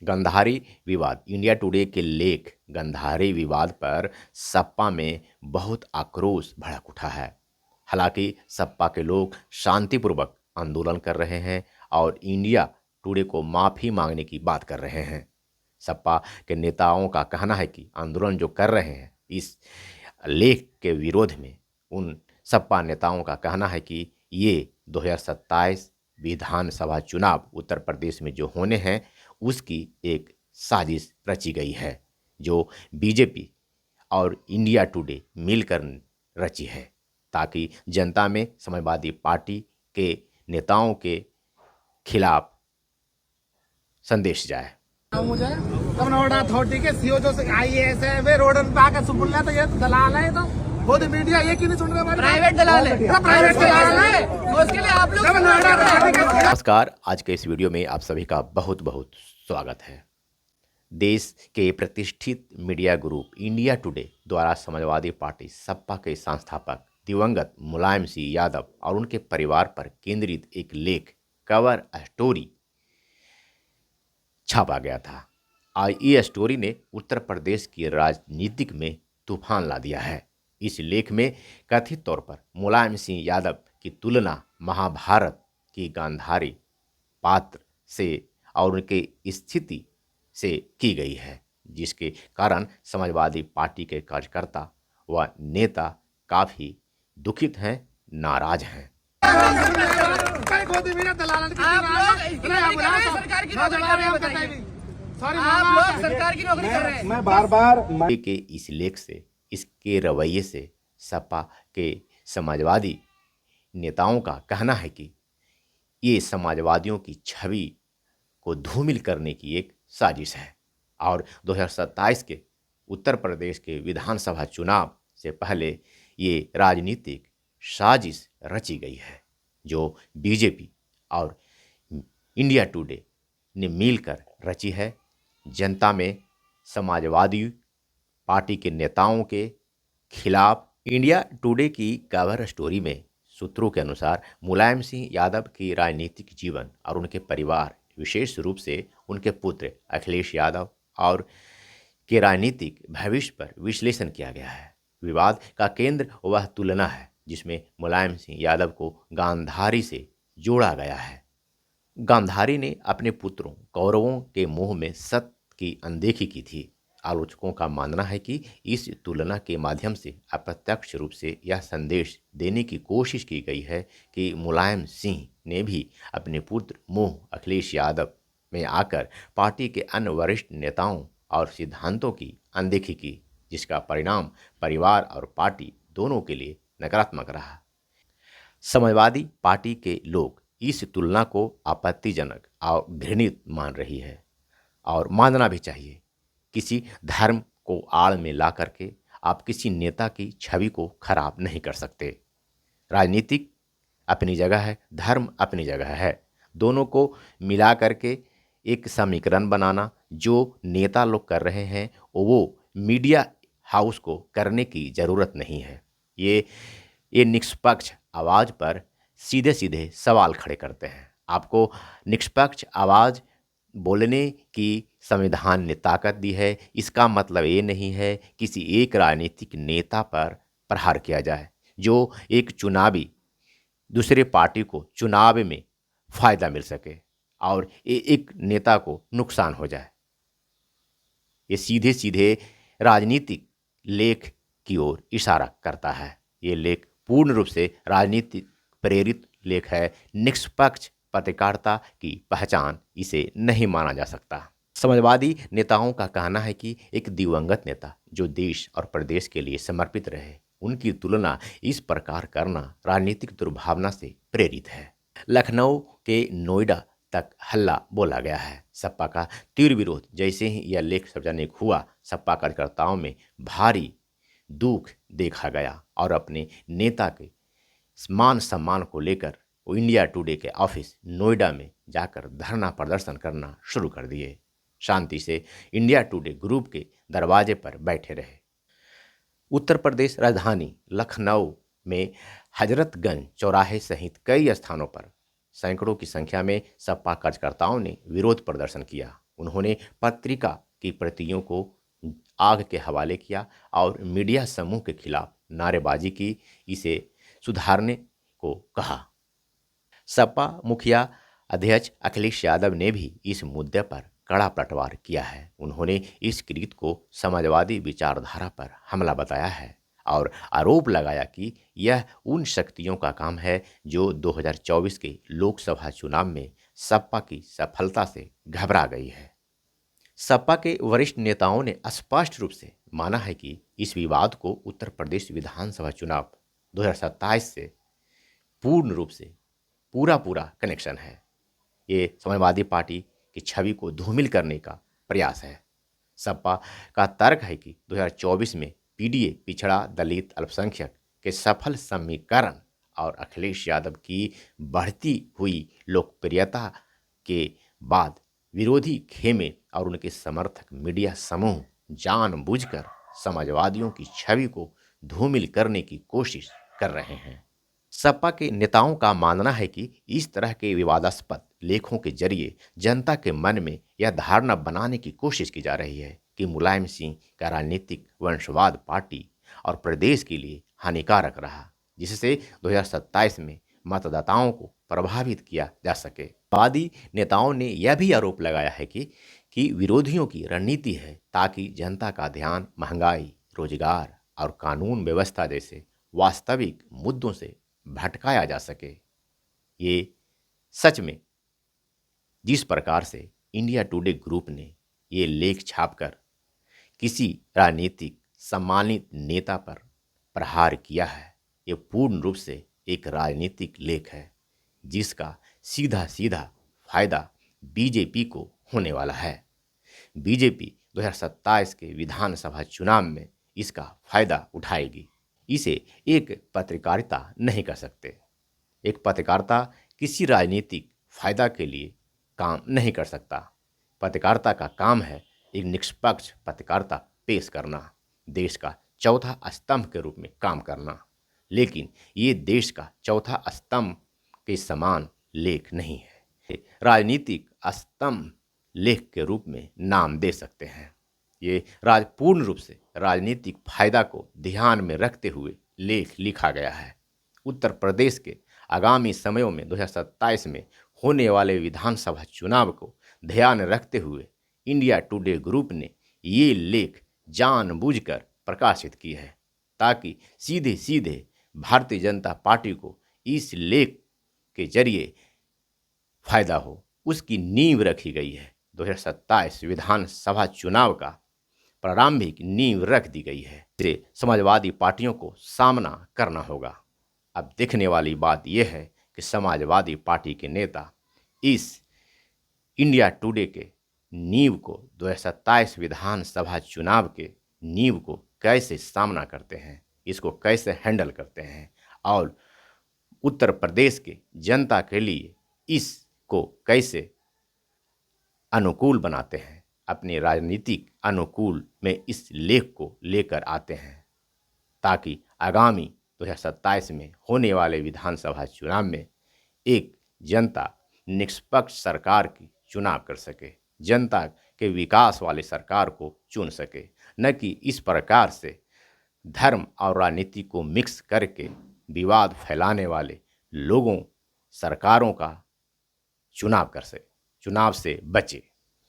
गंधारी विवाद। India today के लेख गंधारी विवाद पर सपा में बहुत आक्रोश भड़क उठा है। हालांकि सपा के लोग शांतिपूर्वक आंदोलन कर रहे हैं और इंडिया टुडे को माफ़ी मांगने की बात कर रहे हैं। सपा के नेताओं का कहना है कि आंदोलन जो कर रहे हैं इस लेख के विरोध में, उन सपा नेताओं का कहना है कि ये 2027 विधानसभा चुनाव उत्तर प्रदेश में जो होने हैं उसकी एक साजिश रची गई है, जो बीजेपी और इंडिया टुडे मिलकर रची है, ताकि जनता में समाजवादी पार्टी के नेताओं के खिलाफ संदेश जाए। मुझे कमनौर अथॉरिटी के सीओ जो IAS है वे रोड पे आकर सुन रहे तो ये दलाल है, तो खुद मीडिया ये क्यों नहीं सुन रहा? प्राइवेट दलाल है, प्राइवेट दलाल है, उसके लिए आप लोग। नमस्कार, आज के इस वीडियो में आप सभी का बहुत बहुत स्वागत है। देश के प्रतिष्ठित मीडिया ग्रुप इंडिया टुडे द्वारा समाजवादी पार्टी सपा के संस्थापक दिवंगत मुलायम सिंह यादव और उनके परिवार पर केंद्रित एक लेख कवर स्टोरी छापा गया था। आज ये स्टोरी ने उत्तर प्रदेश की राजनीतिक में तूफान ला दिया है। इस लेख में कथित तौर पर मुलायम सिंह यादव की तुलना महाभारत की गांधारी पात्र से और उनके स्थिति से की गई है, जिसके कारण समाजवादी पार्टी के कार्यकर्ता व नेता काफ़ी दुखित हैं, नाराज हैं। सरकार की नौकरी कर रहे हैं। मैं बार के इस लेख से, इसके रवैये से सपा के समाजवादी नेताओं का कहना है कि ये समाजवादियों की छवि को धूमिल करने की एक साजिश है और 2027 के उत्तर प्रदेश के विधानसभा चुनाव से पहले ये राजनीतिक साजिश रची गई है, जो बीजेपी और इंडिया टुडे ने मिलकर रची है। जनता में समाजवादी पार्टी के नेताओं के खिलाफ। इंडिया टुडे की कवर स्टोरी में सूत्रों के अनुसार मुलायम सिंह यादव की राजनीतिक जीवन और उनके परिवार, विशेष रूप से उनके पुत्र अखिलेश यादव और के राजनीतिक भविष्य पर विश्लेषण किया गया है। विवाद का केंद्र वह तुलना है जिसमें मुलायम सिंह यादव को गांधारी से जोड़ा गया है। गांधारी ने अपने पुत्रों कौरवों के मुंह में सत्य की अनदेखी की थी। आलोचकों का मानना है कि इस तुलना के माध्यम से अप्रत्यक्ष रूप से यह संदेश देने की कोशिश की गई है कि मुलायम सिंह ने भी अपने पुत्र मुंह अखिलेश यादव में आकर पार्टी के अन्य वरिष्ठ नेताओं और सिद्धांतों की अनदेखी की, जिसका परिणाम परिवार और पार्टी दोनों के लिए नकारात्मक रहा। समाजवादी पार्टी के लोग इस तुलना को आपत्तिजनक और घृणित मान रही है और मानना भी चाहिए। किसी धर्म को आड़ में ला करके आप किसी नेता की छवि को खराब नहीं कर सकते। राजनीतिक अपनी जगह है, धर्म अपनी जगह है। दोनों को मिला करके एक समीकरण बनाना जो नेता लोग कर रहे हैं वो मीडिया हाउस को करने की ज़रूरत नहीं है। ये निष्पक्ष आवाज़ पर सीधे सीधे सवाल खड़े करते हैं। आपको निष्पक्ष आवाज़ बोलने की संविधान ने ताकत दी है। इसका मतलब ये नहीं है किसी एक राजनीतिक नेता पर प्रहार किया जाए जो एक चुनावी दूसरे पार्टी को चुनाव में फ़ायदा मिल सके और एक नेता को नुकसान हो जाए। ये सीधे सीधे राजनीतिक लेख की ओर इशारा करता है। ये लेख पूर्ण रूप से राजनीतिक प्रेरित लेख है। निष्पक्ष पत्रकारिता की पहचान इसे नहीं माना जा सकता। समाजवादी नेताओं का कहना है कि एक दिवंगत नेता जो देश और प्रदेश के लिए समर्पित रहे, उनकी तुलना इस प्रकार करना राजनीतिक दुर्भावना से प्रेरित है। लखनऊ के नोएडा तक हल्ला बोला गया है। सपा का तीव्र विरोध जैसे ही यह लेख सार्वजनिक हुआ, सपा कार्यकर्ताओं में भारी दुख देखा गया और अपने नेता के मान सम्मान को लेकर वो इंडिया टुडे के ऑफिस नोएडा में जाकर धरना प्रदर्शन करना शुरू कर दिए। शांति से इंडिया टुडे ग्रुप के दरवाजे पर बैठे रहे। उत्तर प्रदेश राजधानी लखनऊ में हजरतगंज चौराहे सहित कई स्थानों पर सैकड़ों की संख्या में सपा कार्यकर्ताओं ने विरोध प्रदर्शन किया। उन्होंने पत्रिका की प्रतियों को आग के हवाले किया और मीडिया समूह के खिलाफ नारेबाजी की, इसे सुधारने को कहा। सपा मुखिया अध्यक्ष अखिलेश यादव ने भी इस मुद्दे पर कड़ा पलटवार किया है। उन्होंने इस कृत्य को समाजवादी विचारधारा पर हमला बताया है और आरोप लगाया कि यह उन शक्तियों का काम है जो 2024 के लोकसभा चुनाव में सपा की सफलता से घबरा गई है। सपा के वरिष्ठ नेताओं ने स्पष्ट रूप से माना है कि इस विवाद को उत्तर प्रदेश विधानसभा चुनाव 2027 से पूर्ण रूप से पूरा कनेक्शन है। ये समाजवादी पार्टी की छवि को धूमिल करने का प्रयास है। सपा का तर्क है कि 2024 में पीडीए पिछड़ा दलित अल्पसंख्यक के सफल समीकरण और अखिलेश यादव की बढ़ती हुई लोकप्रियता के बाद विरोधी खेमे और उनके समर्थक मीडिया समूह जानबूझकर समाजवादियों की छवि को धूमिल करने की कोशिश कर रहे हैं। सपा के नेताओं का मानना है कि इस तरह के विवादास्पद लेखों के जरिए जनता के मन में यह धारणा बनाने की कोशिश की जा रही है कि मुलायम सिंह का राजनीतिक वंशवाद पार्टी और प्रदेश के लिए हानिकारक रहा, जिससे 2027 में मतदाताओं को प्रभावित किया जा सके। वादी नेताओं ने यह भी आरोप लगाया है कि विरोधियों की रणनीति है ताकि जनता का ध्यान महंगाई, रोजगार और कानून व्यवस्था जैसे वास्तविक मुद्दों से भटकाया जा सके। ये सच में जिस प्रकार से इंडिया टुडे ग्रुप ने ये लेख छापकर किसी राजनीतिक सम्मानित नेता पर प्रहार किया है, ये पूर्ण रूप से एक राजनीतिक लेख है जिसका सीधा फायदा बीजेपी को होने वाला है। बीजेपी 2027 के विधानसभा चुनाव में इसका फायदा उठाएगी। इसे एक पत्रकारिता नहीं कर सकते। एक पत्रकारिता किसी राजनीतिक फायदा के लिए काम नहीं कर सकता। पत्रकारिता का काम है एक निष्पक्ष पत्रकारिता पेश करना, देश का चौथा स्तंभ के रूप में काम करना। लेकिन ये देश का चौथा स्तंभ के समान लेख नहीं है। राजनीतिक स्तंभ लेख के रूप में नाम दे सकते हैं। ये पूर्ण रूप से राजनीतिक फायदा को ध्यान में रखते हुए लेख लिखा गया है। उत्तर प्रदेश के आगामी समयों में 2027 में होने वाले विधानसभा चुनाव को ध्यान रखते हुए इंडिया टुडे ग्रुप ने ये लेख जानबूझकर प्रकाशित की है ताकि सीधे भारतीय जनता पार्टी को इस लेख के जरिए फायदा हो। उसकी नींव रखी गई है। 2027 विधानसभा चुनाव का प्रारंभिक नींव रख दी गई है। इसे समाजवादी पार्टियों को सामना करना होगा। अब देखने वाली बात यह है कि समाजवादी पार्टी के नेता इस इंडिया टुडे के नींव को 2027 विधानसभा चुनाव के नींव को कैसे सामना करते हैं, इसको कैसे हैंडल करते हैं और उत्तर प्रदेश के जनता के लिए इसको कैसे अनुकूल बनाते हैं, अपने राजनीतिक अनुकूल में इस लेख को लेकर आते हैं ताकि आगामी 2027 में होने वाले विधानसभा चुनाव में एक जनता निष्पक्ष सरकार की चुनाव कर सके, जनता के विकास वाले सरकार को चुन सके, न कि इस प्रकार से धर्म और राजनीति को मिक्स करके विवाद फैलाने वाले लोगों सरकारों का चुनाव से बचे।